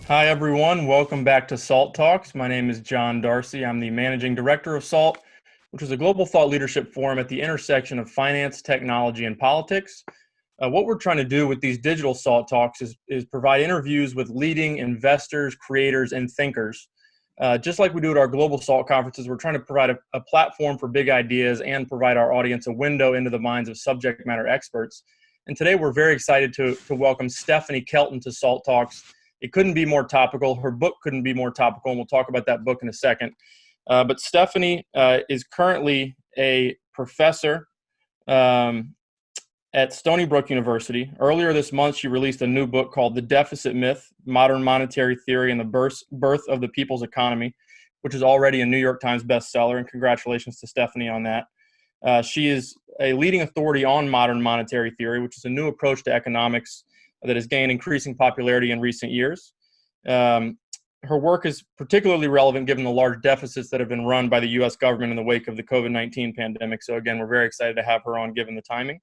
Hi, everyone. Welcome back to SALT Talks. My name is John Darcy. I'm the managing director of SALT, which is a global thought leadership forum at the intersection of finance, technology, and politics. What we're trying to do with these digital SALT Talks is provide interviews with leading investors, creators, and thinkers. Just like we do at our global SALT conferences, we're trying to provide a platform for big ideas and provide our audience a window into the minds of subject matter experts. And today we're very excited to welcome Stephanie Kelton to SALT Talks. It couldn't be more topical. Her book couldn't be more topical, and we'll talk about that book in a second. But Stephanie is currently a professor at Stony Brook University. Earlier this month, she released a new book called The Deficit Myth, Modern Monetary Theory and the Birth of the People's Economy, which is already a New York Times bestseller, and congratulations to Stephanie on that. She is a leading authority on modern monetary theory, which is a new approach to economics that has gained increasing popularity in recent years. Her work is particularly relevant given the large deficits that have been run by the U.S. government in the wake of the COVID-19 pandemic. So again, we're very excited to have her on given the timing.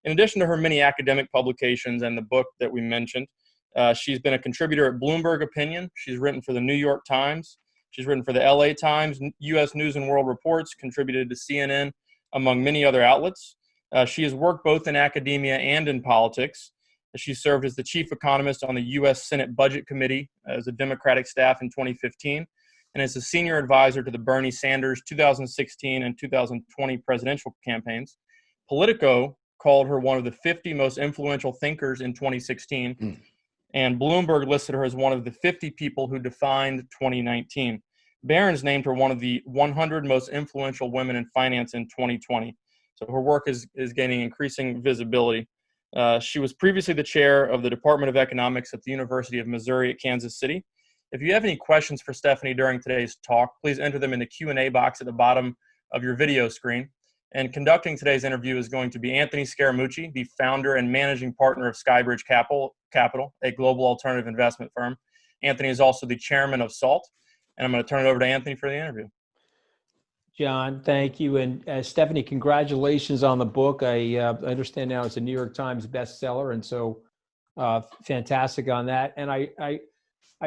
In addition to her many academic publications and the book that we mentioned, she's been a contributor at Bloomberg Opinion. She's written for the New York Times. She's written for the LA Times, U.S. News and World Reports, contributed to CNN, among many other outlets. She has worked both in academia and in politics. She served as the chief economist on the U.S. Senate Budget Committee as a Democratic staff in 2015, and as a senior advisor to the Bernie Sanders 2016 and 2020 presidential campaigns. Politico called her one of the 50 most influential thinkers in 2016, and Bloomberg listed her as one of the 50 people who defined 2019. Barron's named her one of the 100 most influential women in finance in 2020. So her work is gaining increasing visibility. She was previously the chair of the Department of Economics at the University of Missouri at Kansas City. If you have any questions for Stephanie during today's talk, please enter them in the Q&A box at the bottom of your video screen. And conducting today's interview is going to be Anthony Scaramucci, the founder and managing partner of Skybridge Capital, a global alternative investment firm. Anthony is also the chairman of SALT, and I'm going to turn it over to Anthony for the interview. John, thank you. And Stephanie, congratulations on the book. I understand now it's a New York Times bestseller, and so fantastic on that. And I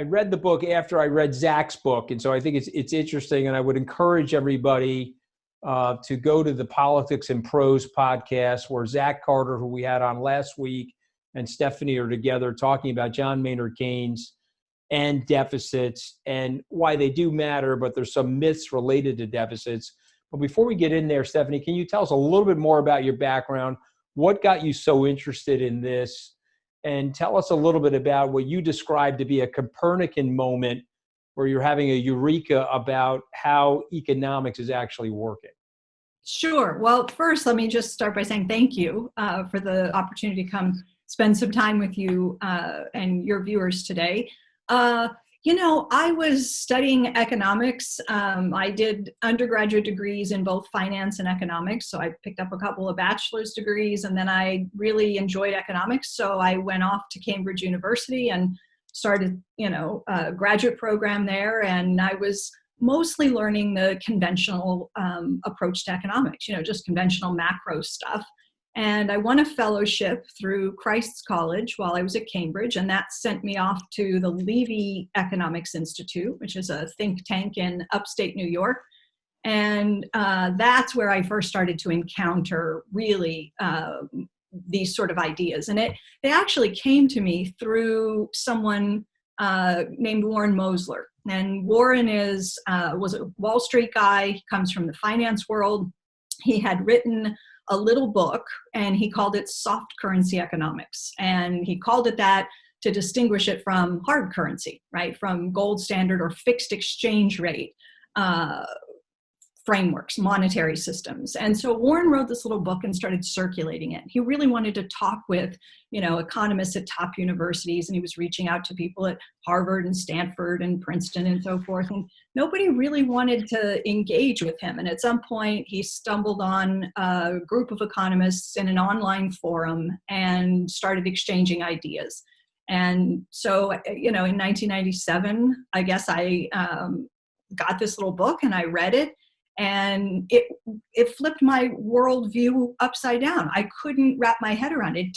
read the book after I read Zach's book, and so I think it's interesting, and I would encourage everybody to go to the Politics and Prose podcast where Zach Carter, who we had on last week, and Stephanie are together talking about John Maynard Keynes and deficits and why they do matter, but there's some myths related to deficits. But before we get in there, Stephanie, can you tell us a little bit more about your background? What got you so interested in this? And tell us a little bit about what you described to be a Copernican moment where you're having a eureka about how economics is actually working. Sure. Well, first, let me just start by saying thank you for the opportunity to come spend some time with you and your viewers today. I was studying economics. I did undergraduate degrees in both finance and economics. So I picked up a couple of bachelor's degrees, and then I really enjoyed economics. So I went off to Cambridge University and started, a graduate program there. And I was mostly learning the conventional approach to economics, just conventional macro stuff. And I won a fellowship through Christ's College while I was at Cambridge, and that sent me off to the Levy Economics Institute, which is a think tank in upstate New York. And that's where I first started to encounter really these sort of ideas. And they actually came to me through someone named Warren Mosler. And Warren was a Wall Street guy. He comes from the finance world. He had written a little book, and he called it Soft Currency Economics. And he called it that to distinguish it from hard currency, right? From gold standard or fixed exchange rate frameworks, monetary systems. And so Warren wrote this little book and started circulating it. He really wanted to talk with, economists at top universities, and he was reaching out to people at Harvard and Stanford and Princeton and so forth. And nobody really wanted to engage with him. And at some point, he stumbled on a group of economists in an online forum and started exchanging ideas. And so, in 1997, I guess I got this little book and I read it. And it flipped my worldview upside down. I couldn't wrap my head around it.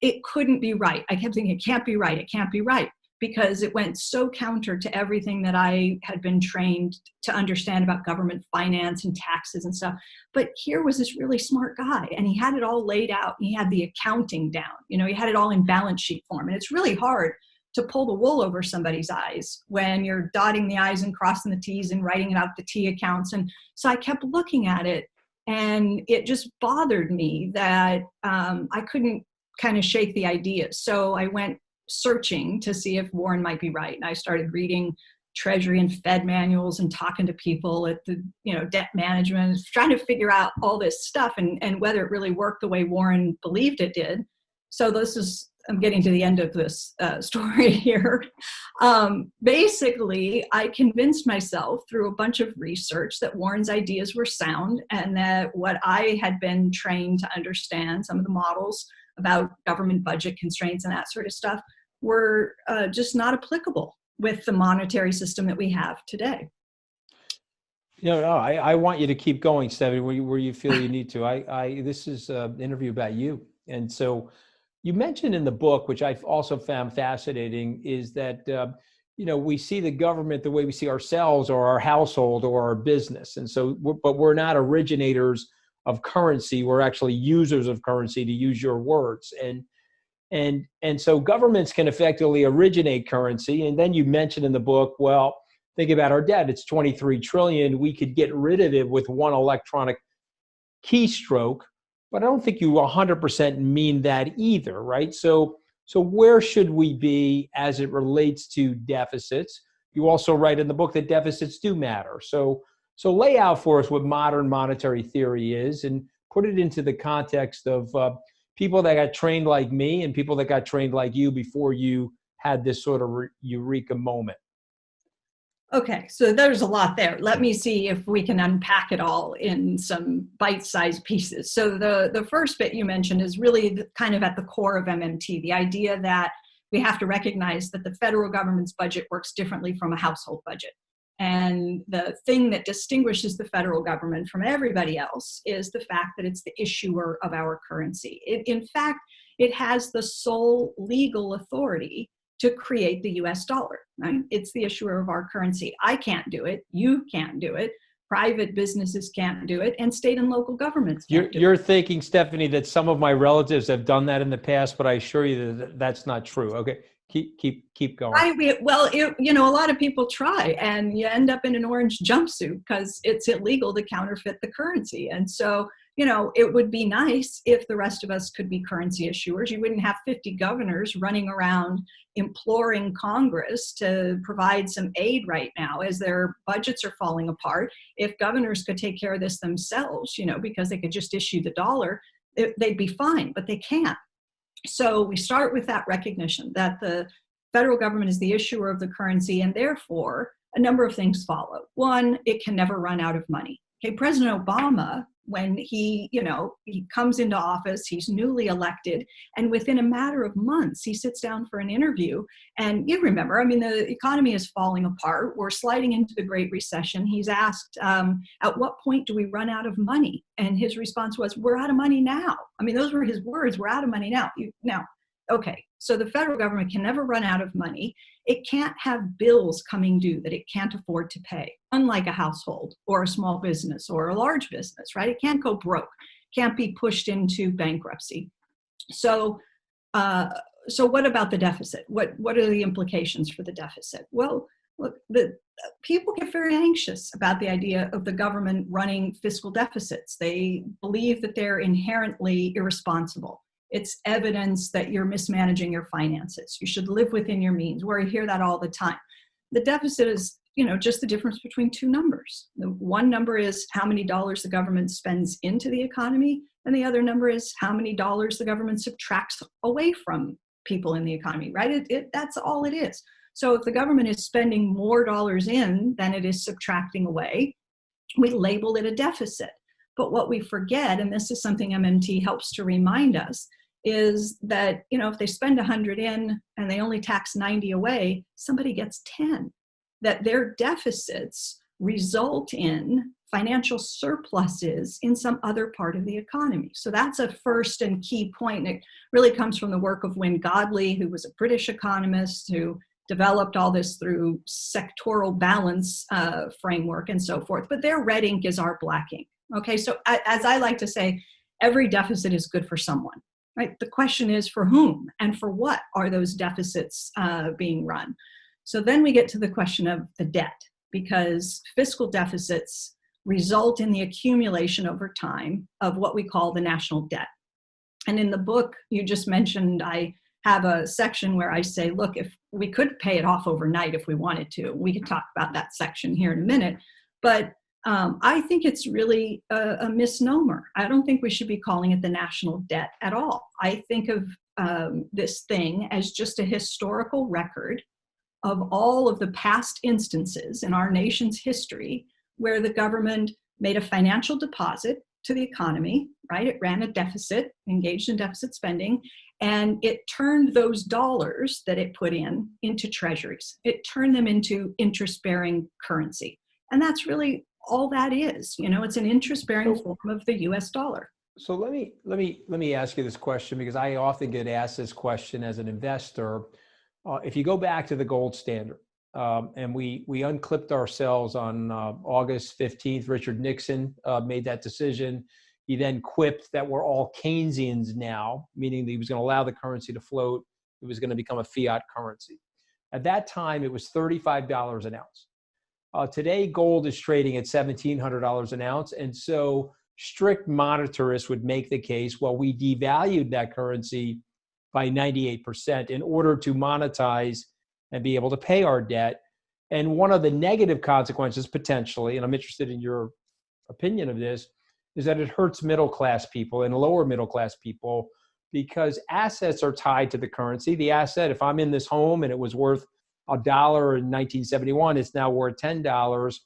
It couldn't be right. I kept thinking, it can't be right. It can't be right. because it went so counter to everything that I had been trained to understand about government finance and taxes and stuff. But here was this really smart guy, and he had it all laid out. He had the accounting down. You know, he had it all in balance sheet form. And it's really hard to pull the wool over somebody's eyes when you're dotting the I's and crossing the T's and writing out the T accounts. And so I kept looking at it, and it just bothered me that I couldn't kind of shake the ideas. So I went searching to see if Warren might be right. And I started reading Treasury and Fed manuals and talking to people at the, debt management, trying to figure out all this stuff and whether it really worked the way Warren believed it did. So I'm getting to the end of this story here. Basically, I convinced myself through a bunch of research that Warren's ideas were sound, and that what I had been trained to understand, some of the models about government budget constraints and that sort of stuff, were just not applicable with the monetary system that we have today. I want you to keep going, Stephanie, where you feel you need to. This is an interview about you. And so you mentioned in the book, which I've also found fascinating, is that, we see the government the way we see ourselves or our household or our business. And so, but we're not originators of currency. We're actually users of currency, to use your words. And so governments can effectively originate currency. And then you mentioned in the book, well, think about our debt. It's 23 trillion. We could get rid of it with one electronic keystroke. But I don't think you 100% mean that either, right? So where should we be as it relates to deficits? You also write in the book that deficits do matter. So lay out for us what modern monetary theory is, and put it into the context of people that got trained like me and people that got trained like you before you had this sort of eureka moment. Okay, so there's a lot there. Let me see if we can unpack it all in some bite-sized pieces. So the first bit you mentioned is really kind of at the core of MMT, the idea that we have to recognize that the federal government's budget works differently from a household budget. And the thing that distinguishes the federal government from everybody else is the fact that it's the issuer of our currency. In fact, it has the sole legal authority to create the US dollar, right? It's the issuer of our currency. I can't do it. You can't do it. Private businesses can't do it. And state and local governments can't do it. You're thinking, Stephanie, that some of my relatives have done that in the past, but I assure you that that's not true. Okay, keep going. A lot of people try, and you end up in an orange jumpsuit because it's illegal to counterfeit the currency. And so, it would be nice if the rest of us could be currency issuers. You wouldn't have 50 governors running around imploring Congress to provide some aid right now as their budgets are falling apart. If governors could take care of this themselves, because they could just issue the dollar, they'd be fine, but they can't. So we start with that recognition that the federal government is the issuer of the currency, and therefore a number of things follow. One, it can never run out of money. Okay, President Obama, when he comes into office, he's newly elected, and within a matter of months, he sits down for an interview. And you remember, the economy is falling apart. We're sliding into the Great Recession. He's asked, at what point do we run out of money? And his response was, we're out of money now. Those were his words, we're out of money now. Okay, so the federal government can never run out of money. It can't have bills coming due that it can't afford to pay, unlike a household or a small business or a large business, right? It can't go broke, can't be pushed into bankruptcy. So what about the deficit? What are the implications for the deficit? Well, look, the people get very anxious about the idea of the government running fiscal deficits. They believe that they're inherently irresponsible. It's evidence that you're mismanaging your finances. You should live within your means, where I hear that all the time. The deficit is, just the difference between two numbers. The one number is how many dollars the government spends into the economy, and the other number is how many dollars the government subtracts away from people in the economy, right? That's all it is. So if the government is spending more dollars in than it is subtracting away, we label it a deficit. But what we forget, and this is something MMT helps to remind us, is that, if they spend 100 in and they only tax 90 away, somebody gets 10. That their deficits result in financial surpluses in some other part of the economy. So that's a first and key point. And it really comes from the work of Wynne Godley, who was a British economist who developed all this through sectoral balance framework and so forth. But their red ink is our black ink. Okay, so as I like to say, every deficit is good for someone, right? The question is for whom and for what are those deficits being run? So then we get to the question of the debt, because fiscal deficits result in the accumulation over time of what we call the national debt. And in the book you just mentioned, I have a section where I say, look, if we could pay it off overnight if we wanted to. We could talk about that section here in a minute. But I think it's really a misnomer. I don't think we should be calling it the national debt at all. I think of this thing as just a historical record of all of the past instances in our nation's history where the government made a financial deposit to the economy, right? It ran a deficit, engaged in deficit spending, and it turned those dollars that it put in into treasuries. It turned them into interest-bearing currency. And that's really all that is. You know, it's an interest-bearing form of the US dollar. So let me ask you this question, because I often get asked this question as an investor. If you go back to the gold standard, and we unclipped ourselves on August 15th, Richard Nixon made that decision. He then quipped that we're all Keynesians now, meaning that he was going to allow the currency to float. It was going to become a fiat currency. At that time, it was $35 an ounce. Today, gold is trading at $1,700 an ounce. And so strict monetarists would make the case, well, we devalued that currency by 98% in order to monetize and be able to pay our debt. And one of the negative consequences, potentially, and I'm interested in your opinion of this, is that it hurts middle-class people and lower middle-class people, because assets are tied to the currency. The asset, if I'm in this home and it was worth $1 in 1971, it's now worth $10.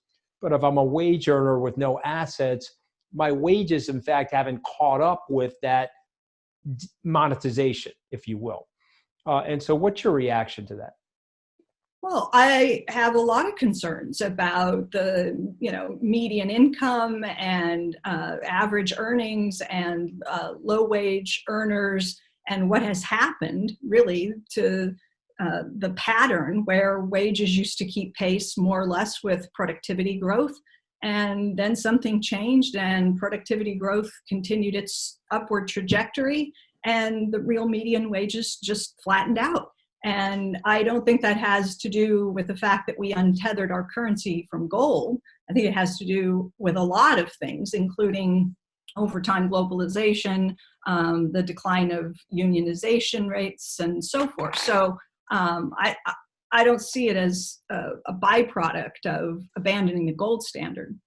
But if I'm a wage earner with no assets, my wages, in fact, haven't caught up with that monetization, if you will. And so what's your reaction to that? Well, I have a lot of concerns about the, median income and average earnings and low wage earners, and what has happened really to the pattern where wages used to keep pace more or less with productivity growth. And then something changed and productivity growth continued its upward trajectory, and the real median wages just flattened out. And I don't think that has to do with the fact that we untethered our currency from gold. I think it has to do with a lot of things, including over time globalization, the decline of unionization rates, and so forth. So I don't see it as a byproduct of abandoning the gold standard.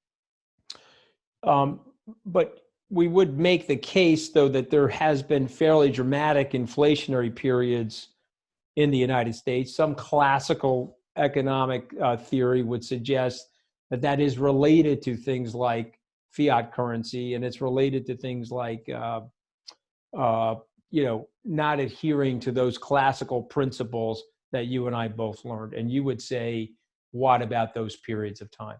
But we would make the case, though, that there has been fairly dramatic inflationary periods in the United States. Some classical economic theory would suggest that that is related to things like fiat currency, and it's related to things like, not adhering to those classical principles that you and I both learned. And you would say, what about those periods of time?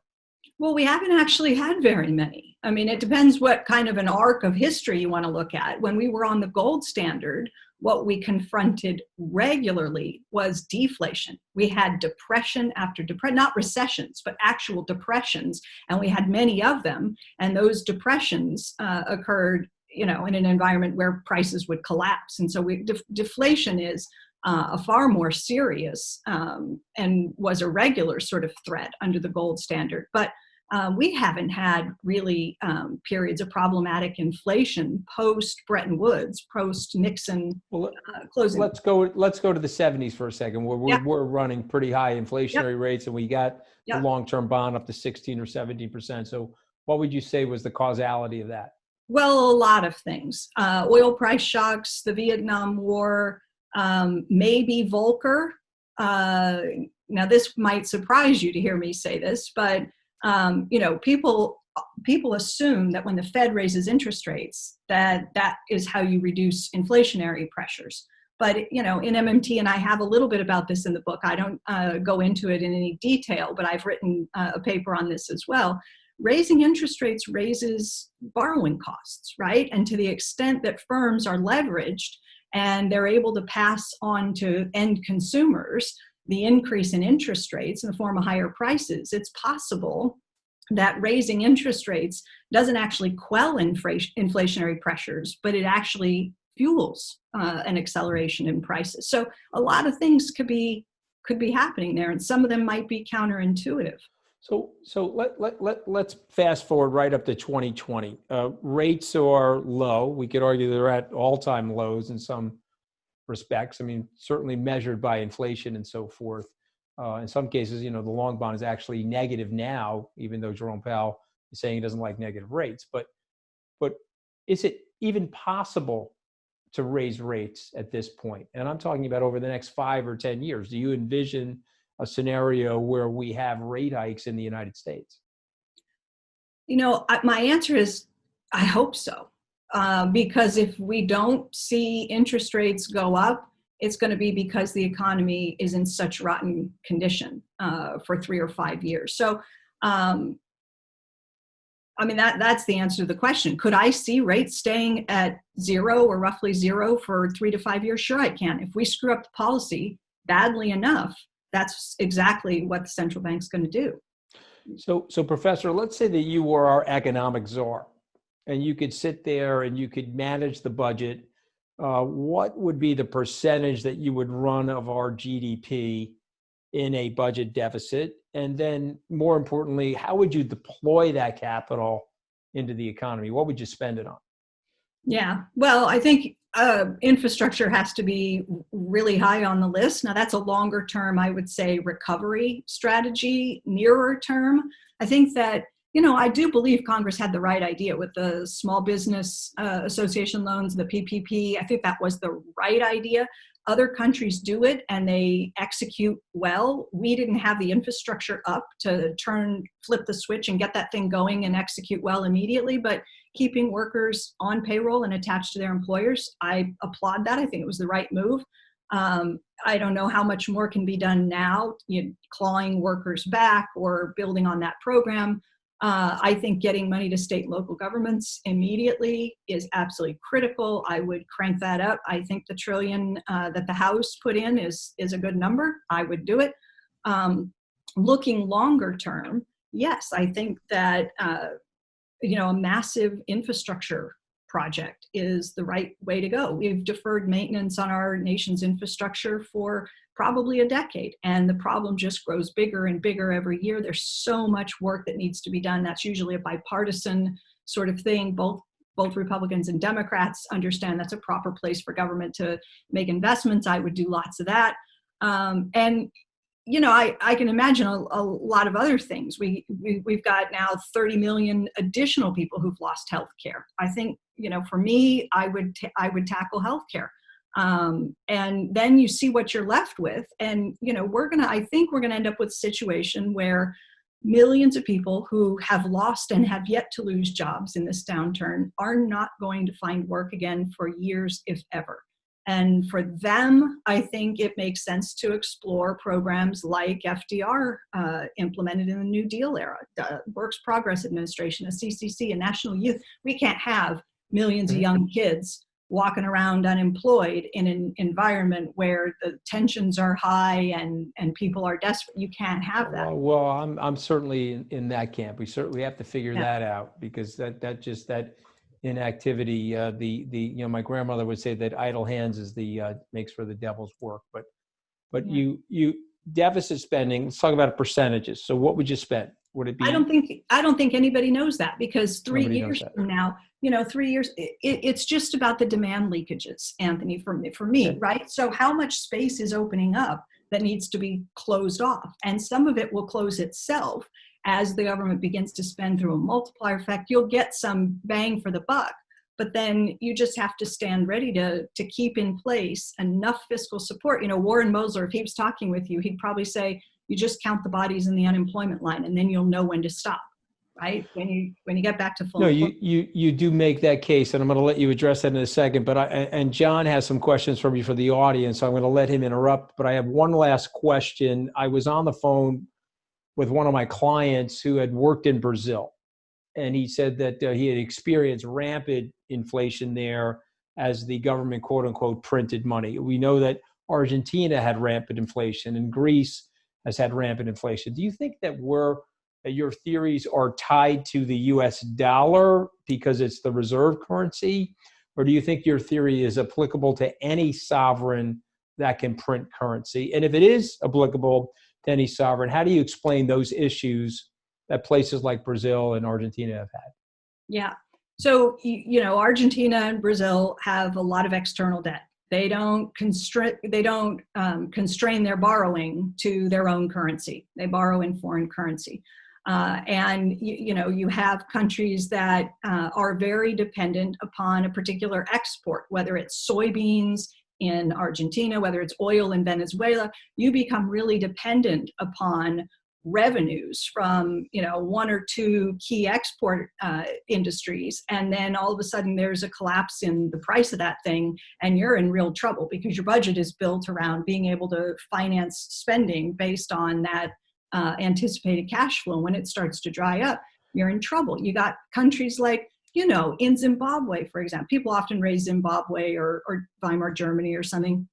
Well, we haven't actually had very many. I mean, it depends what kind of an arc of history you want to look at. When we were on the gold standard, what we confronted regularly was deflation. We had depression after depression, not recessions, but actual depressions, and we had many of them. And those depressions occurred, in an environment where prices would collapse. And so deflation is a far more serious and was a regular sort of threat under the gold standard. But we haven't had really periods of problematic inflation post Bretton Woods, post Nixon closing. Let's go to the 70s for a second, where we're running pretty high inflationary rates, and we got the long-term bond up to 16 or 17%. So what would you say was the causality of that? Well, a lot of things. Oil price shocks, the Vietnam War, maybe Volcker. Now, this might surprise you to hear me say this, but people assume that when the Fed raises interest rates, that is how you reduce inflationary pressures. But in MMT, and I have a little bit about this in the book, I don't go into it in any detail, but I've written a paper on this as well. Raising interest rates raises borrowing costs, right? And to the extent that firms are leveraged and they're able to pass on to end consumers the increase in interest rates in the form of higher prices, it's possible that raising interest rates doesn't actually quell inflationary pressures, but it actually fuels an acceleration in prices. So a lot of things could be happening there, and some of them might be counterintuitive. So let's fast forward right up to 2020. Rates are low. We could argue they're at all-time lows in some respects. I mean, certainly measured by inflation and so forth. In some cases, the long bond is actually negative now, even though Jerome Powell is saying he doesn't like negative rates. But is it even possible to raise rates at this point? And I'm talking about over the next 5 or 10 years. Do you envision a scenario where we have rate hikes in the United States? My answer is, I hope so. Because if we don't see interest rates go up, it's going to be because the economy is in such rotten condition for 3 or 5 years. So, that's the answer to the question. Could I see rates staying at zero or roughly zero for 3 to 5 years? Sure, I can. If we screw up the policy badly enough, that's exactly what the central bank's going to do. So, Professor, let's say that you were our economic czar, and you could sit there and you could manage the budget. What would be the percentage that you would run of our GDP in a budget deficit? And then more importantly, how would you deploy that capital into the economy? What would you spend it on? Yeah, well, I think infrastructure has to be really high on the list. Now, that's a longer term, I would say, recovery strategy. Nearer term, I think that, I do believe Congress had the right idea with the Small Business Association loans, the PPP. I think that was the right idea. Other countries do it and they execute well. We didn't have the infrastructure up to flip the switch and get that thing going and execute well immediately. But keeping workers on payroll and attached to their employers, I applaud that. I think it was the right move. I don't know how much more can be done now, clawing workers back or building on that program. I think getting money to state and local governments immediately is absolutely critical. I would crank that up. I think the $1 trillion that the House put in is a good number. I would do it. Looking longer term, yes, I think that a massive infrastructure project is the right way to go. We've deferred maintenance on our nation's infrastructure for probably a decade, and the problem just grows bigger and bigger every year. There's so much work that needs to be done. That's usually a bipartisan sort of thing. Both Republicans and Democrats understand that's a proper place for government to make investments. I would do lots of that. I can imagine a lot of other things. We've got now 30 million additional people who've lost health care. I think, for me, I would tackle health care. And then you see what you're left with. And, I think we're going to end up with a situation where millions of people who have lost and have yet to lose jobs in this downturn are not going to find work again for years, if ever. And for them, I think it makes sense to explore programs like FDR implemented in the New Deal era, the Works Progress Administration, a CCC, a national youth. We can't have millions of young kids walking around unemployed in an environment where the tensions are high and people are desperate. You can't have that. Well, I'm certainly in that camp. We certainly have to figure that out, because that inactivity, my grandmother would say that idle hands is makes for the devil's work. But you deficit spending. Let's talk about percentages. So what would you spend? Would it be? I don't think anybody knows that, because 3 years from now, 3 years, it's just about the demand leakages, Anthony, for me, right? So how much space is opening up that needs to be closed off? And some of it will close itself as the government begins to spend through a multiplier effect. You'll get some bang for the buck, but then you just have to stand ready to keep in place enough fiscal support. Warren Mosler, if he was talking with you, he'd probably say, you just count the bodies in the unemployment line, and then you'll know when to stop, right? When you get back to full. No, you do make that case, and I'm going to let you address that in a second. But and John has some questions for me for the audience, so I'm going to let him interrupt. But I have one last question. I was on the phone with one of my clients who had worked in Brazil, and he said that he had experienced rampant inflation there as the government, quote unquote, printed money. We know that Argentina had rampant inflation and Greece has had rampant inflation. Do you think that your theories are tied to the US dollar because it's the reserve currency? Or do you think your theory is applicable to any sovereign that can print currency? And if it is applicable to any sovereign, how do you explain those issues that places like Brazil and Argentina have had? Yeah. So, Argentina and Brazil have a lot of external debt. They don't constrain their borrowing to their own currency. They borrow in foreign currency. And you have countries that are very dependent upon a particular export, whether it's soybeans in Argentina, whether it's oil in Venezuela. You become really dependent upon revenues from one or two key export industries, and then all of a sudden there's a collapse in the price of that thing, and you're in real trouble because your budget is built around being able to finance spending based on that anticipated cash flow. When it starts to dry up, you're in trouble. You got countries like in Zimbabwe, for example. People often raise Zimbabwe or Weimar Germany or something.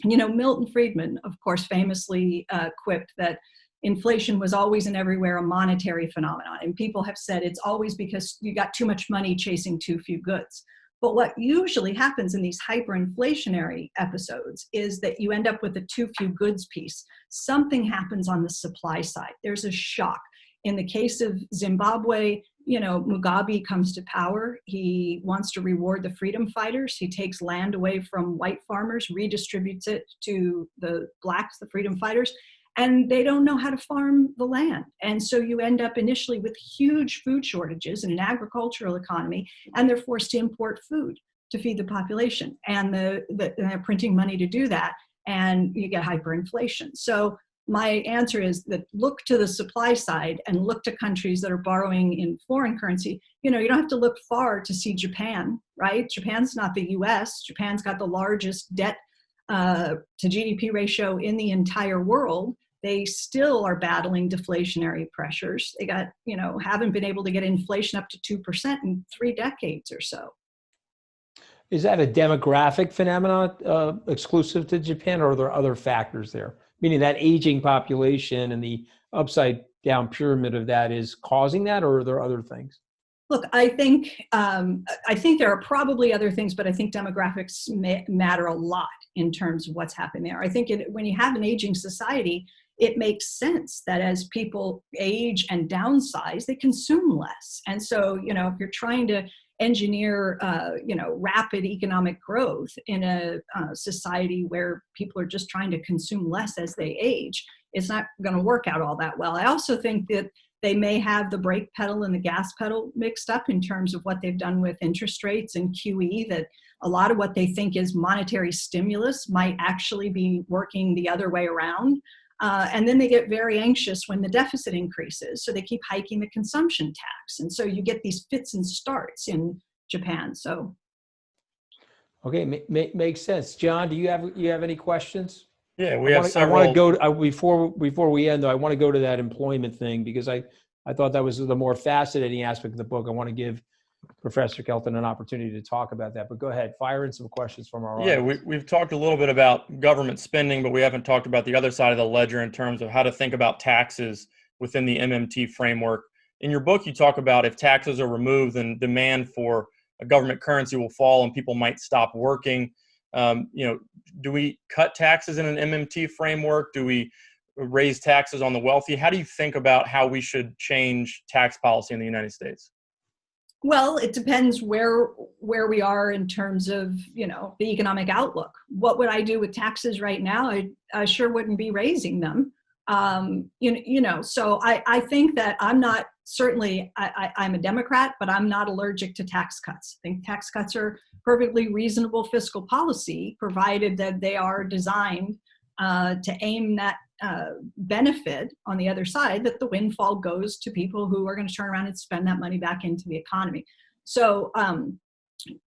Milton Friedman, of course, famously quipped that inflation was always and everywhere a monetary phenomenon. And people have said it's always because you got too much money chasing too few goods. But what usually happens in these hyperinflationary episodes is that you end up with a too few goods piece. Something happens on the supply side. There's a shock. In the case of Zimbabwe, Mugabe comes to power. He wants to reward the freedom fighters. He takes land away from white farmers, redistributes it to the blacks, the freedom fighters, and they don't know how to farm the land. And so you end up initially with huge food shortages in an agricultural economy, and they're forced to import food to feed the population. And they're printing money to do that, and you get hyperinflation. So my answer is that look to the supply side and look to countries that are borrowing in foreign currency. You don't have to look far to see Japan, right? Japan's not the US. Japan's got the largest debt to GDP ratio in the entire world. They still are battling deflationary pressures. They haven't been able to get inflation up to 2% in 3 decades or so. Is that a demographic phenomenon exclusive to Japan, or are there other factors there? Meaning that aging population and the upside down pyramid of that is causing that, or are there other things? Look, I think there are probably other things, but I think demographics matter a lot in terms of what's happening there. I think when you have an aging society, it makes sense that as people age and downsize, they consume less. And so, if you're trying to engineer, rapid economic growth in a society where people are just trying to consume less as they age, it's not going to work out all that well. I also think that they may have the brake pedal and the gas pedal mixed up in terms of what they've done with interest rates and QE, that a lot of what they think is monetary stimulus might actually be working the other way around. And then they get very anxious when the deficit increases. So they keep hiking the consumption tax. And so you get these fits and starts in Japan. So. Okay, makes sense. John, do you have any questions? Yeah, we have several. I want to go before we end, though. I want to go to that employment thing because I thought that was the more fascinating aspect of the book. I want to give Professor Kelton an opportunity to talk about that. But go ahead, fire in some questions from our audience. Yeah, we've talked a little bit about government spending, but we haven't talked about the other side of the ledger in terms of how to think about taxes within the MMT framework. In your book, you talk about if taxes are removed, then demand for a government currency will fall and people might stop working. Do we cut taxes in an MMT framework? Do we raise taxes on the wealthy? How do you think about how we should change tax policy in the United States? Well, it depends where we are in terms of, the economic outlook. What would I do with taxes right now? I sure wouldn't be raising them. So I think that I'm a Democrat, but I'm not allergic to tax cuts. I think tax cuts are perfectly reasonable fiscal policy, provided that they are designed to aim that benefit on the other side, that the windfall goes to people who are going to turn around and spend that money back into the economy. So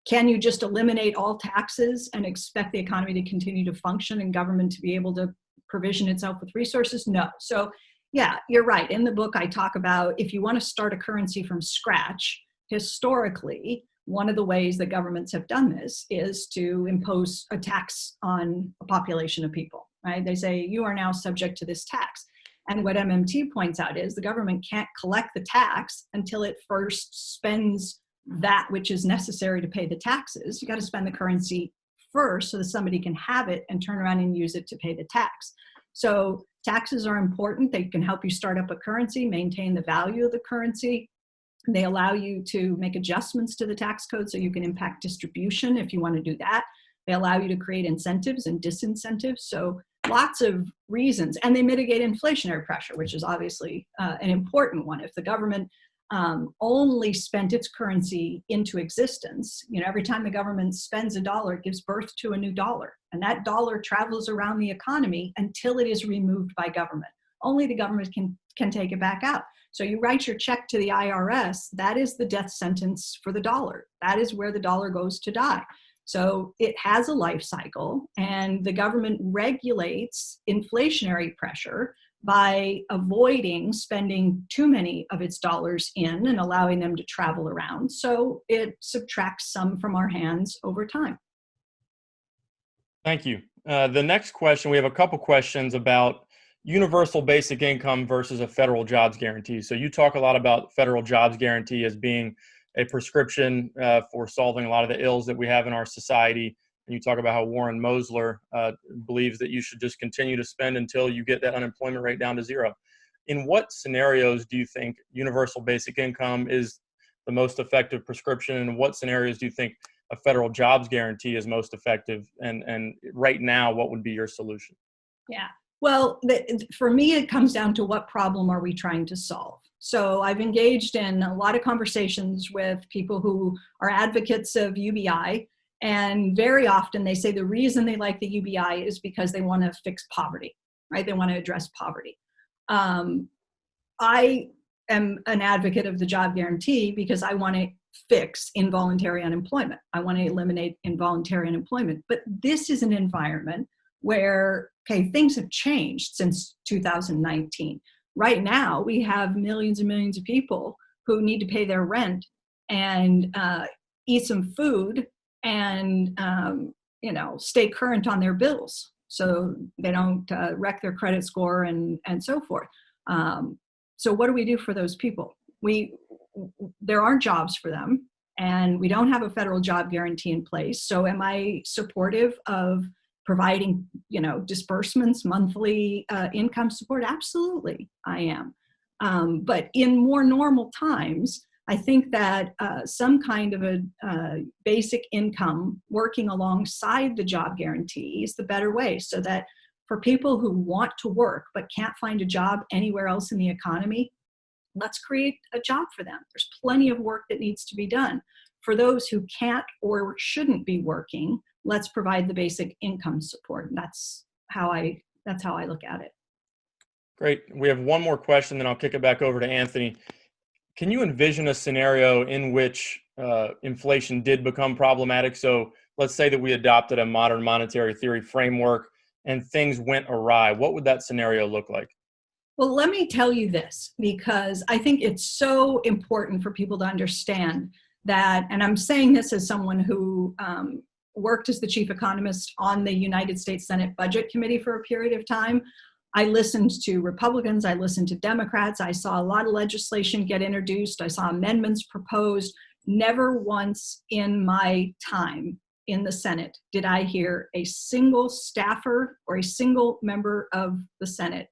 can you just eliminate all taxes and expect the economy to continue to function and government to be able to provision itself with resources? No. So yeah, you're right. In the book, I talk about if you want to start a currency from scratch, historically, one of the ways that governments have done this is to impose a tax on a population of people, right? They say, you are now subject to this tax. And what MMT points out is the government can't collect the tax until it first spends that which is necessary to pay the taxes. You got to spend the currency first so that somebody can have it and turn around and use it to pay the tax. So taxes are important. They can help you start up a currency, maintain the value of the currency. They allow you to make adjustments to the tax code so you can impact distribution if you want to do that. They allow you to create incentives and disincentives. So lots of reasons. And they mitigate inflationary pressure, which is obviously an important one. If the government only spent its currency into existence, every time the government spends a dollar, it gives birth to a new dollar. And that dollar travels around the economy until it is removed by government. Only the government can take it back out. So you write your check to the IRS, that is the death sentence for the dollar. That is where the dollar goes to die. So it has a life cycle, and the government regulates inflationary pressure by avoiding spending too many of its dollars in and allowing them to travel around. So it subtracts some from our hands over time. Thank you. The next question, we have a couple questions about universal basic income versus a federal jobs guarantee. So you talk a lot about federal jobs guarantee as being a prescription for solving a lot of the ills that we have in our society. And you talk about how Warren Mosler believes that you should just continue to spend until you get that unemployment rate down to zero. In what scenarios do you think universal basic income is the most effective prescription? And what scenarios do you think a federal jobs guarantee is most effective? And right now, what would be your solution? Yeah. Well, for me, it comes down to what problem are we trying to solve? So I've engaged in a lot of conversations with people who are advocates of UBI, and very often they say the reason they like the UBI is because they want to fix poverty, right? They want to address poverty. I am an advocate of the job guarantee because I want to fix involuntary unemployment. I want to eliminate involuntary unemployment. But this is an environment where, things have changed since 2019. Right now, we have millions and millions of people who need to pay their rent and eat some food and, stay current on their bills so they don't wreck their credit score and so forth. So what do we do for those people? There aren't jobs for them, and we don't have a federal job guarantee in place. So am I supportive of providing, disbursements, monthly income support? Absolutely, I am. But in more normal times, I think that some kind of a basic income working alongside the job guarantee is the better way, so that for people who want to work but can't find a job anywhere else in the economy, let's create a job for them. There's plenty of work that needs to be done. For those who can't or shouldn't be working, let's provide the basic income support. And that's how I look at it. Great. We have one more question, then I'll kick it back over to Anthony. Can you envision a scenario in which inflation did become problematic? So let's say that we adopted a modern monetary theory framework and things went awry. What would that scenario look like? Well, let me tell you this, because I think it's so important for people to understand that, and I'm saying this as someone who worked as the chief economist on the United States Senate Budget Committee for a period of time. I listened to Republicans, I listened to Democrats, I saw a lot of legislation get introduced, I saw amendments proposed. Never once in my time in the Senate did I hear a single staffer or a single member of the Senate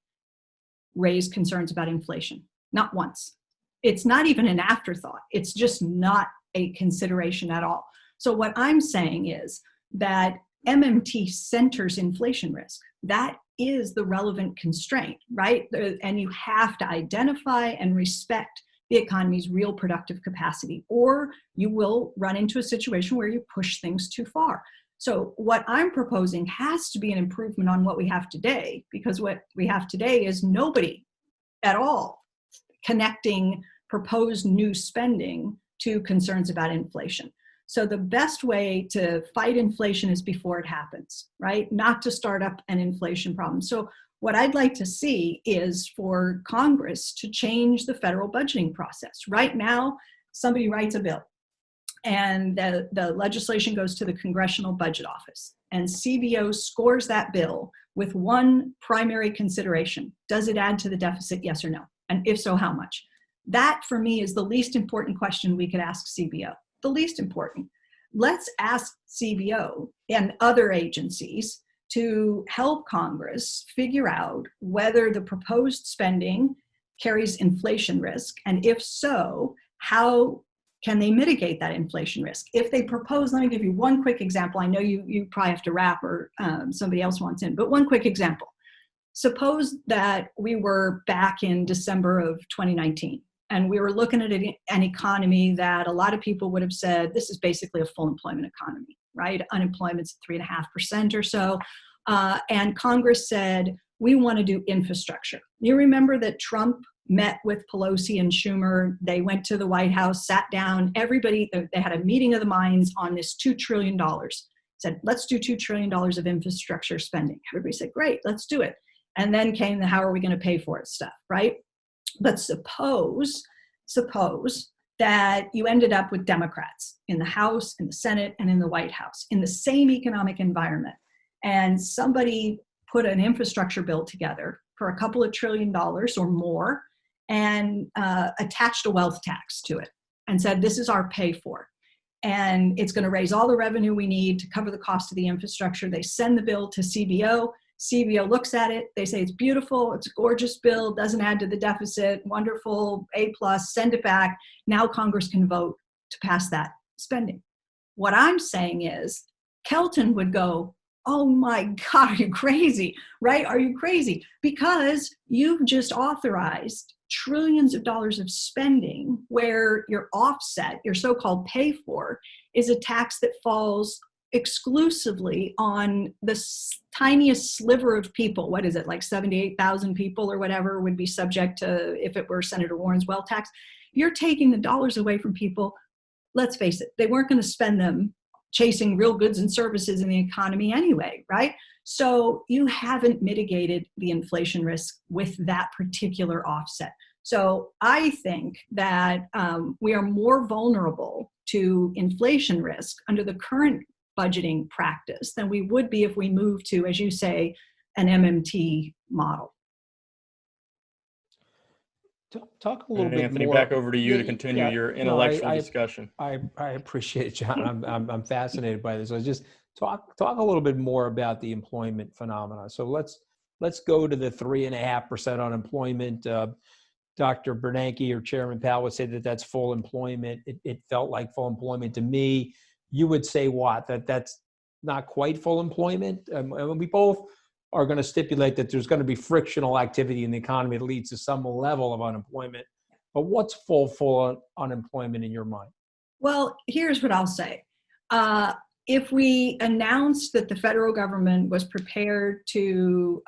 raise concerns about inflation. Not once. It's not even an afterthought. It's just not a consideration at all. So what I'm saying is that MMT centers inflation risk. That is the relevant constraint, right? And you have to identify and respect the economy's real productive capacity, or you will run into a situation where you push things too far. So what I'm proposing has to be an improvement on what we have today, because what we have today is nobody at all connecting proposed new spending to concerns about inflation. So the best way to fight inflation is before it happens, right? Not to start up an inflation problem. So what I'd like to see is for Congress to change the federal budgeting process. Right now, somebody writes a bill. and the legislation goes to the Congressional Budget Office, and CBO scores that bill with one primary consideration. Does it add to the deficit, yes or no? And if so, how much? That, for me, is the least important question we could ask CBO. The least important. Let's ask CBO and other agencies to help Congress figure out whether the proposed spending carries inflation risk, and if so, how can they mitigate that inflation risk? If they propose, let me give you one quick example. I know you probably have to wrap, or somebody else wants in, but one quick example. Suppose that we were back in December of 2019, and we were looking at an economy that a lot of people would have said, this is basically a full employment economy, right? Unemployment's 3.5% or so. And Congress said, we want to do infrastructure. You remember that Trump met with Pelosi and Schumer. They went to the White House, sat down, everybody, they had a meeting of the minds on this $2 trillion. Said, let's do $2 trillion of infrastructure spending. Everybody said, great, let's do it. And then came the how are we going to pay for it stuff, right? But suppose that you ended up with Democrats in the House, in the Senate, and in the White House in the same economic environment. And somebody put an infrastructure bill together for a couple of $1 trillion or more and attached a wealth tax to it and said, this is our pay for. And it's going to raise all the revenue we need to cover the cost of the infrastructure. They send the bill to CBO. CBO looks at it. They say, it's beautiful. It's a gorgeous bill. Doesn't add to the deficit. Wonderful. A+. Send it back. Now Congress can vote to pass that spending. What I'm saying is Kelton would go, oh my God, are you crazy, right? Are you crazy? Because you've just authorized trillions of dollars of spending where your offset, your so-called pay for, is a tax that falls exclusively on the tiniest sliver of people. What is it, like 78,000 people or whatever would be subject to, if it were Senator Warren's wealth tax. You're taking the dollars away from people. Let's face it, they weren't going to spend them chasing real goods and services in the economy anyway, right? So you haven't mitigated the inflation risk with that particular offset. So I think that we are more vulnerable to inflation risk under the current budgeting practice than we would be if we move to, as you say, an MMT model. Talk a little bit Anthony, more. back over to you to continue your intellectual discussion. I appreciate it, John. I'm fascinated by this. So just talk a little bit more about the employment phenomena. So let's go to the 3.5% unemployment. Dr. Bernanke or Chairman Powell would say that that's full employment. It felt like full employment to me. You would say what? That's not quite full employment. And we both are going to stipulate that there's going to be frictional activity in the economy that leads to some level of unemployment. But what's full unemployment in your mind? Well, here's what I'll say. If we announced that the federal government was prepared to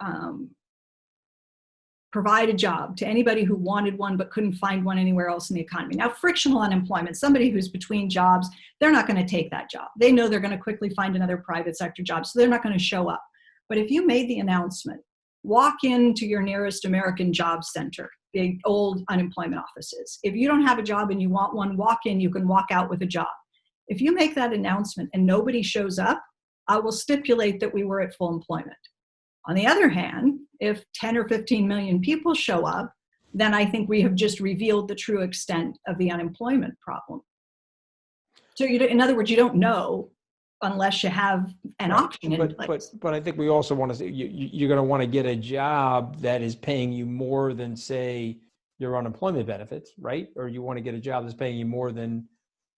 provide a job to anybody who wanted one but couldn't find one anywhere else in the economy. Now, frictional unemployment, somebody who's between jobs, they're not going to take that job. They know they're going to quickly find another private sector job, so they're not going to show up. But if you made the announcement, walk into your nearest American job center, the old unemployment offices. If you don't have a job and you want one, walk in, you can walk out with a job. If you make that announcement and nobody shows up, I will stipulate that we were at full employment. On the other hand, if 10 or 15 million people show up, then I think we have just revealed the true extent of the unemployment problem. So in other words, you don't know unless you have an option in place. But I think we also want to say you're going to want to get a job that is paying you more than, say, your unemployment benefits, right? Or you want to get a job that's paying you more than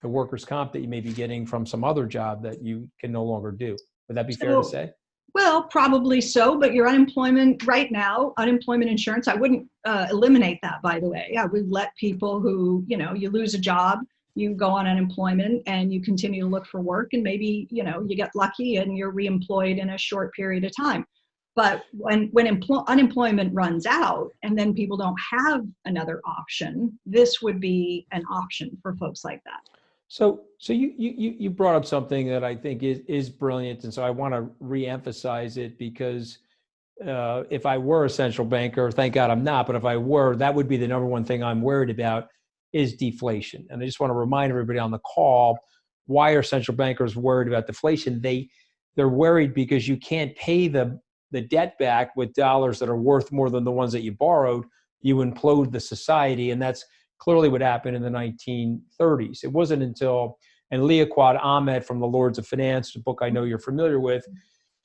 the workers' comp that you may be getting from some other job that you can no longer do. Would that be fair to say? Well, probably so, but your unemployment right now, unemployment insurance, I wouldn't eliminate that, by the way. I would let people who, you lose a job, you go on unemployment and you continue to look for work, and maybe, you get lucky and you're reemployed in a short period of time. But when unemployment runs out and then people don't have another option, this would be an option for folks like that. So you brought up something that I think is brilliant, and so I want to reemphasize it because if I were a central banker, thank God I'm not, but if I were, that would be the number one thing I'm worried about is deflation. And I just want to remind everybody on the call, why are central bankers worried about deflation? They're worried because you can't pay the debt back with dollars that are worth more than the ones that you borrowed. You implode the society, and that's clearly what happened in the 1930s. It wasn't until, and Liaquat Ahmed from the Lords of Finance, a book I know you're familiar with,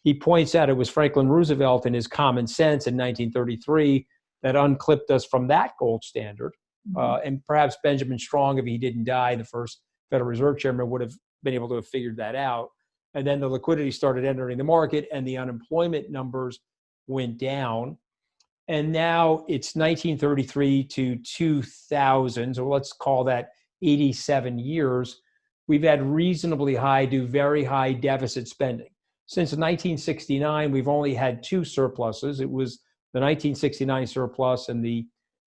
he points out it was Franklin Roosevelt and his common sense in 1933 that unclipped us from that gold standard. And perhaps Benjamin Strong, if he didn't die, the first Federal Reserve Chairman, would have been able to have figured that out. And then the liquidity started entering the market and the unemployment numbers went down. And now it's 1933 to 2000, so let's call that 87 years. We've had reasonably high to very high deficit spending. Since 1969, we've only had two surpluses. It was the 1969 surplus and the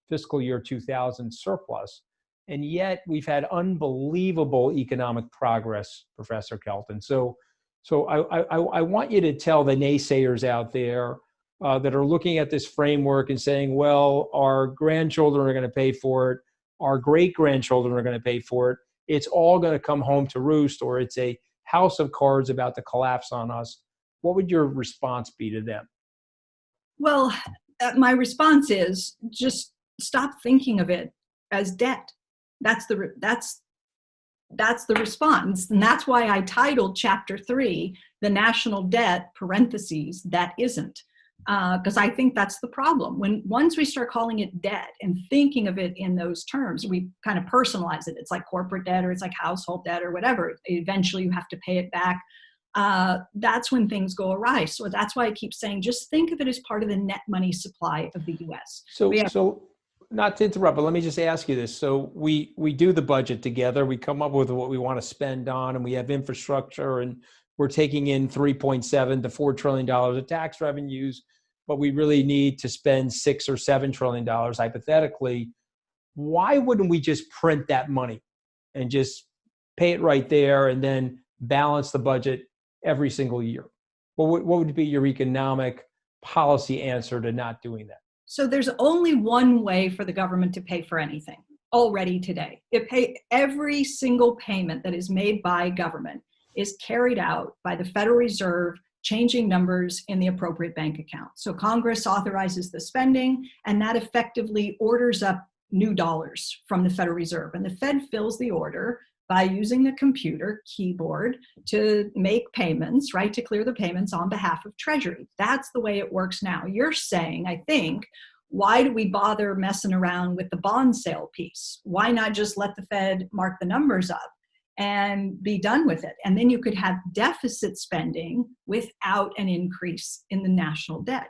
fiscal year 2000 surplus. And yet we've had unbelievable economic progress, Professor Kelton. So I want you to tell the naysayers out there that are looking at this framework and saying, well, our grandchildren are going to pay for it, our great-grandchildren are going to pay for it, it's all going to come home to roost, or it's a house of cards about to collapse on us. What would your response be to them? Well, my response is just stop thinking of it as debt. That's the response. And that's why I titled chapter 3, the national debt, parentheses, that isn't. Because I think that's the problem. Once we start calling it debt and thinking of it in those terms, we kind of personalize it. It's like corporate debt, or it's like household debt, or whatever. Eventually you have to pay it back. That's when things go awry. So that's why I keep saying, just think of it as part of the net money supply of the U.S. So not to interrupt, but let me just ask you this. So we do the budget together. We come up with what we want to spend on, and we have infrastructure, and we're taking in $3.7 to $4 trillion of tax revenues, but we really need to spend $6 or $7 trillion hypothetically. Why wouldn't we just print that money and just pay it right there and then balance the budget every single year? What would be your economic policy answer to not doing that? So there's only one way for the government to pay for anything already today. Every single payment that is made by government is carried out by the Federal Reserve, changing numbers in the appropriate bank account. So Congress authorizes the spending, and that effectively orders up new dollars from the Federal Reserve. And the Fed fills the order by using the computer keyboard to make payments, right, to clear the payments on behalf of Treasury. That's the way it works now. You're saying, I think, why do we bother messing around with the bond sale piece? Why not just let the Fed mark the numbers up and be done with it? And then you could have deficit spending without an increase in the national debt.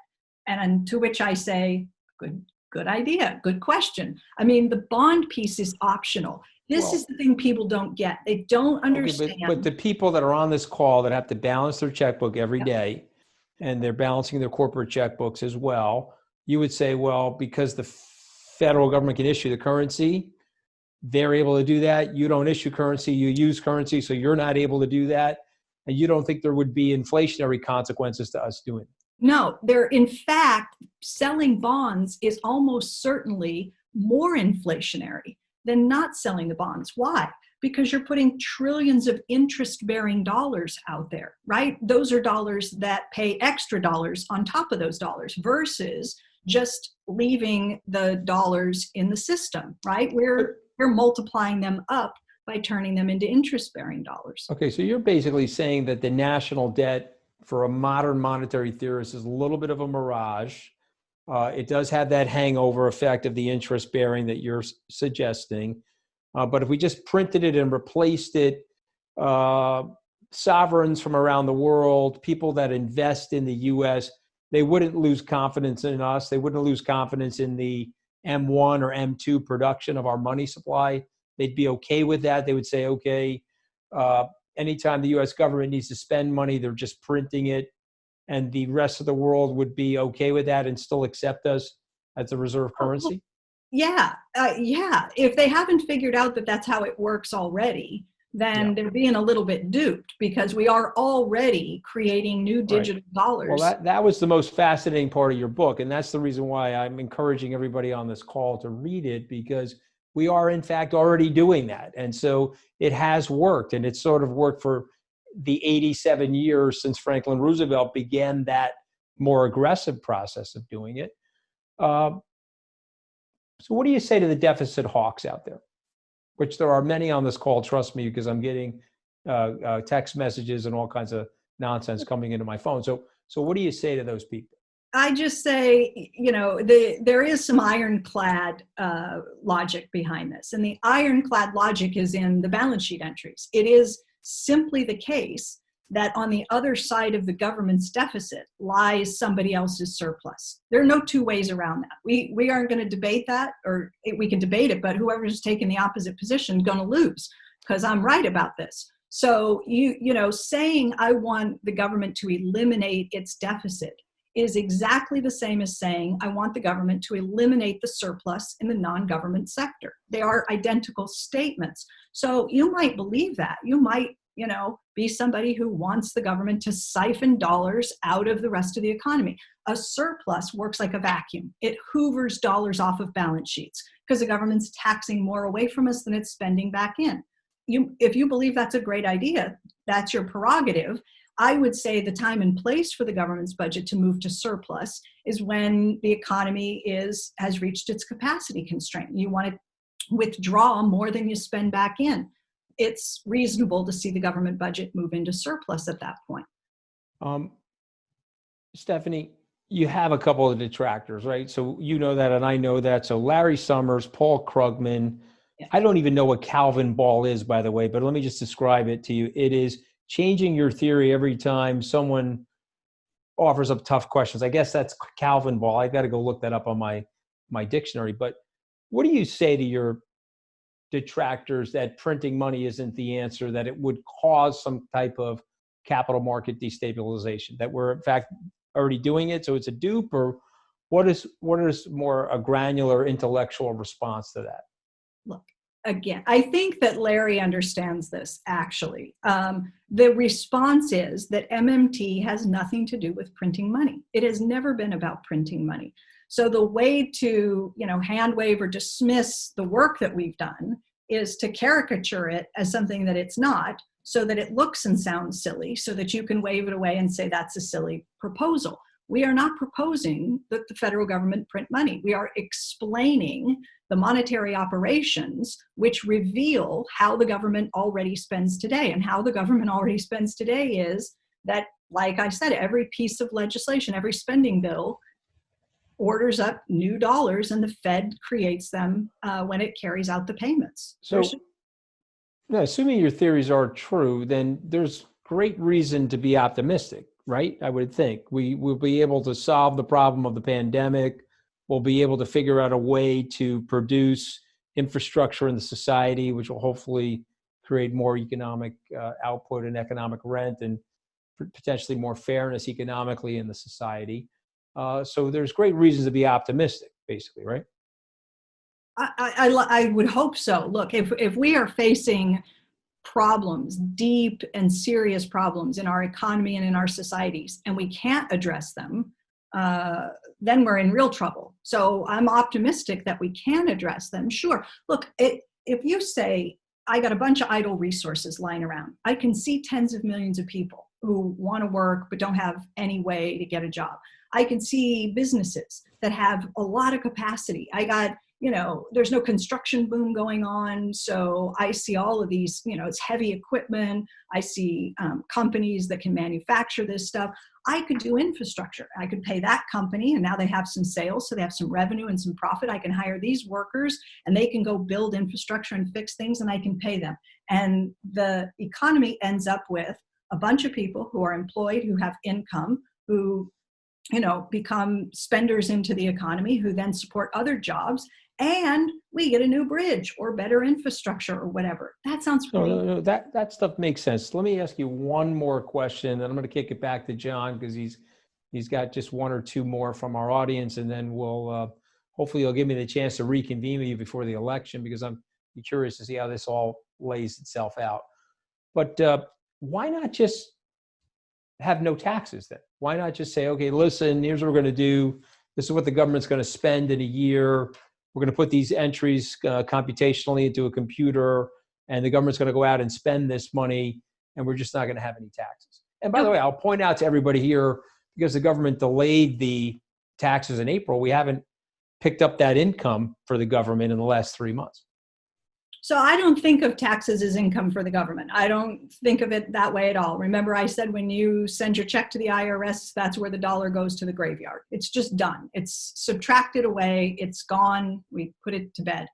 And to which I say, good idea, good question. I mean, the bond piece is optional. This is the thing people don't get. They don't understand. Okay, but the people that are on this call that have to balance their checkbook every day, and they're balancing their corporate checkbooks as well, you would say, well, because the federal government can issue the currency, they're able to do that. You don't issue currency, you use currency, so you're not able to do that. And you don't think there would be inflationary consequences to us doing it? No, in fact, selling bonds is almost certainly more inflationary than not selling the bonds. Why? Because you're putting trillions of interest-bearing dollars out there, right? Those are dollars that pay extra dollars on top of those dollars versus just leaving the dollars in the system, right? We're multiplying them up by turning them into interest-bearing dollars. Okay, so you're basically saying that the national debt for a modern monetary theorist is a little bit of a mirage. It does have that hangover effect of the interest bearing that you're suggesting. But if we just printed it and replaced it, sovereigns from around the world, people that invest in the U.S., they wouldn't lose confidence in us. They wouldn't lose confidence in the M1 or M2 production of our money supply. They'd be okay with that. They would say, okay, anytime the U.S. government needs to spend money, they're just printing it. And the rest of the world would be okay with that and still accept us as a reserve currency? Yeah. If they haven't figured out that that's how it works already, then they're being a little bit duped, because we are already creating new digital dollars. Well, that was the most fascinating part of your book. And that's the reason why I'm encouraging everybody on this call to read it, because we are in fact already doing that. And so it has worked, and it's sort of worked for the 87 years since Franklin Roosevelt began that more aggressive process of doing it. So what do you say to the deficit hawks out there? Which there are many on this call, trust me, because I'm getting text messages and all kinds of nonsense coming into my phone. So what do you say to those people? I just say, there is some ironclad logic behind this. And the ironclad logic is in the balance sheet entries. It is simply the case that on the other side of the government's deficit lies somebody else's surplus. There are no two ways around that. We aren't going to debate that, or we can debate it, but whoever's taking the opposite position is going to lose, because I'm right about this. So saying I want the government to eliminate its deficit is exactly the same as saying I want the government to eliminate the surplus in the non-government sector. They are identical statements. So you might believe that. You might, be somebody who wants the government to siphon dollars out of the rest of the economy. A surplus works like a vacuum. It hoovers dollars off of balance sheets because the government's taxing more away from us than it's spending back in. If you believe that's a great idea, that's your prerogative. I would say the time and place for the government's budget to move to surplus is when the economy has reached its capacity constraint. You want to withdraw more than you spend back in. It's reasonable to see the government budget move into surplus at that point. Stephanie, you have a couple of detractors, right? So you know that, and I know that. So Larry Summers, Paul Krugman. Yeah. I don't even know what Calvin ball is, by the way, but let me just describe it to you. It is changing your theory every time someone offers up tough questions. I guess that's Calvin ball. I got to go look that up on my dictionary. But what do you say to your detractors that printing money isn't the answer, that it would cause some type of capital market destabilization, that we're in fact already doing it, so it's a dupe? Or what is more a granular intellectual response to that? Look, again, I think that Larry understands this, actually. The response is that MMT has nothing to do with printing money. It has never been about printing money. So the way to, hand wave or dismiss the work that we've done is to caricature it as something that it's not, so that it looks and sounds silly, so that you can wave it away and say that's a silly proposal. We are not proposing that the federal government print money. We are explaining the monetary operations which reveal how the government already spends today. And how the government already spends today is that, like I said, every piece of legislation, every spending bill orders up new dollars, and the Fed creates them when it carries out the payments. So, assuming your theories are true, then there's great reason to be optimistic, right? I would think we will be able to solve the problem of the pandemic. We'll be able to figure out a way to produce infrastructure in the society, which will hopefully create more economic output and economic rent, and potentially more fairness economically in the society. So there's great reasons to be optimistic, basically, right? I would hope so. Look, if we are facing problems, deep and serious problems in our economy and in our societies, and we can't address them, then we're in real trouble. So I'm optimistic that we can address them. Sure. Look, if you say, I got a bunch of idle resources lying around, I can see tens of millions of people who want to work but don't have any way to get a job. I can see businesses that have a lot of capacity. I got, there's no construction boom going on. So I see all of these, it's heavy equipment. I see companies that can manufacture this stuff. I could do infrastructure. I could pay that company, and now they have some sales, so they have some revenue and some profit. I can hire these workers, and they can go build infrastructure and fix things, and I can pay them. And the economy ends up with a bunch of people who are employed, who have income, who become spenders into the economy, who then support other jobs, and we get a new bridge or better infrastructure or whatever. That sounds pretty. No, that stuff makes sense. Let me ask you one more question, and I'm going to kick it back to John, because he's got just one or two more from our audience, and then we'll hopefully you'll give me the chance to reconvene with you before the election, because I'm curious to see how this all lays itself out. But why not just have no taxes then? Why not just say, okay, listen, here's what we're going to do. This is what the government's going to spend in a year. we're going to put these entries computationally into a computer, and the government's going to go out and spend this money, and we're just not going to have any taxes. And by the way, I'll point out to everybody here, because the government delayed the taxes in April, we haven't picked up that income for the government in the last 3 months. So I don't think of taxes as income for the government. I don't think of it that way at all. Remember, I said when you send your check to the IRS, that's where the dollar goes to the graveyard. It's just done. It's subtracted away. It's gone. We put it to bed.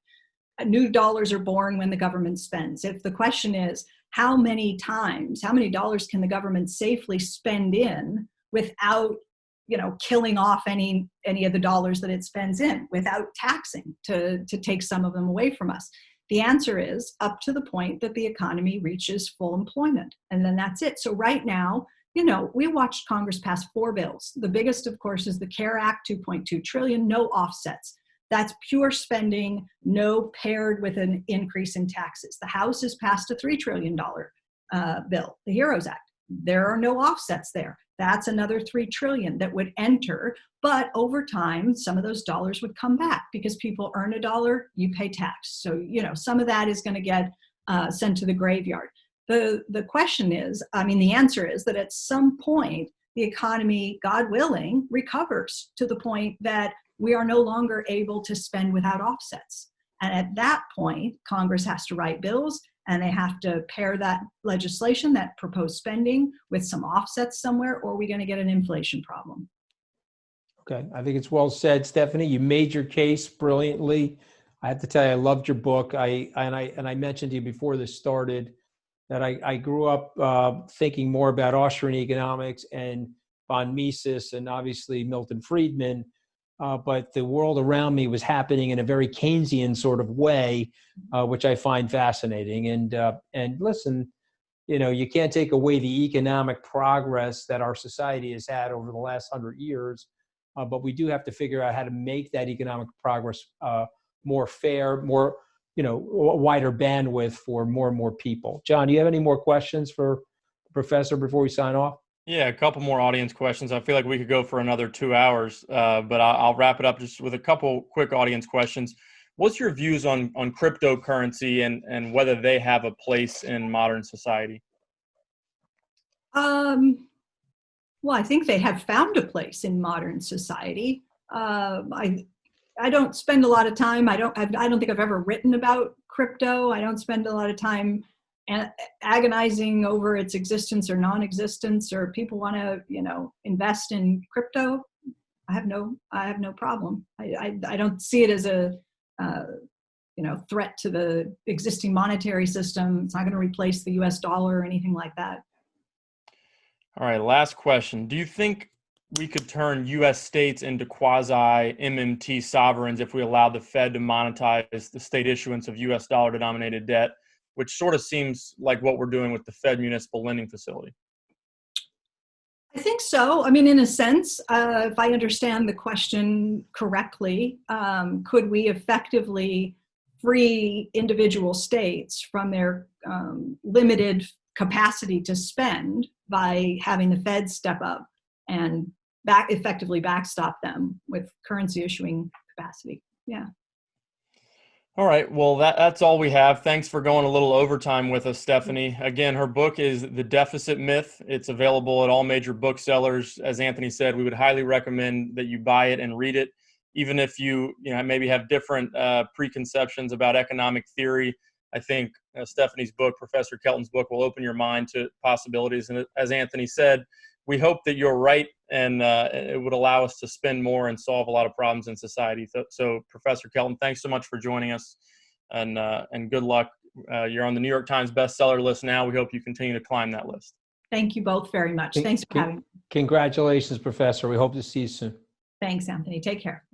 New dollars are born when the government spends. If the question is, how many dollars can the government safely spend in without, killing off any of the dollars that it spends in, without taxing to take some of them away from us? The answer is up to the point that the economy reaches full employment. And then that's it. So right now, we watched Congress pass 4 bills. The biggest, of course, is the CARE Act, $2.2 trillion, no offsets. That's pure spending, no paired with an increase in taxes. The House has passed a $3 trillion bill, the HEROES Act. There are no offsets there. That's another $3 trillion that would enter, but over time, some of those dollars would come back because people earn $1, you pay tax. So, some of that is going to get sent to the graveyard. The question is, the answer is that at some point, the economy, God willing, recovers to the point that we are no longer able to spend without offsets. And at that point, Congress has to write bills, and they have to pair that legislation, that proposed spending, with some offsets somewhere, or are we going to get an inflation problem? Okay, I think it's well said, Stephanie. You made your case brilliantly. I have to tell you, I loved your book. I mentioned to you before this started that I grew up thinking more about Austrian economics and von Mises and obviously Milton Friedman. But the world around me was happening in a very Keynesian sort of way, which I find fascinating. And listen, you can't take away the economic progress that our society has had over the last 100 years, but we do have to figure out how to make that economic progress more fair, more, wider bandwidth for more and more people. John, do you have any more questions for the professor before we sign off? Yeah, a couple more audience questions. I feel like we could go for another 2 hours, but I'll wrap it up just with a couple quick audience questions. What's your views on cryptocurrency and whether they have a place in modern society? Well, I think they have found a place in modern society. I don't spend a lot of time. I don't think I've ever written about crypto. I don't spend a lot of time agonizing over its existence or non-existence, or people want to, invest in crypto. I have no problem. I don't see it as a, threat to the existing monetary system. It's not going to replace the US dollar or anything like that. All right, last question. Do you think we could turn US states into quasi-MMT sovereigns if we allowed the Fed to monetize the state issuance of US dollar denominated debt, which sort of seems like what we're doing with the Fed municipal lending facility? I think so. In a sense, if I understand the question correctly, could we effectively free individual states from their limited capacity to spend by having the Fed step up and effectively backstop them with currency issuing capacity? Yeah. All right. Well, that's all we have. Thanks for going a little overtime with us, Stephanie. Again, her book is The Deficit Myth. It's available at all major booksellers. As Anthony said, we would highly recommend that you buy it and read it, even if you maybe have different preconceptions about economic theory. I think Stephanie's book, Professor Kelton's book, will open your mind to possibilities. And as Anthony said, we hope that you're right, and it would allow us to spend more and solve a lot of problems in society. So Professor Kelton, thanks so much for joining us, and good luck. You're on the New York Times bestseller list now. We hope you continue to climb that list. Thank you both very much. Thanks for having me. Congratulations, Professor. We hope to see you soon. Thanks, Anthony. Take care.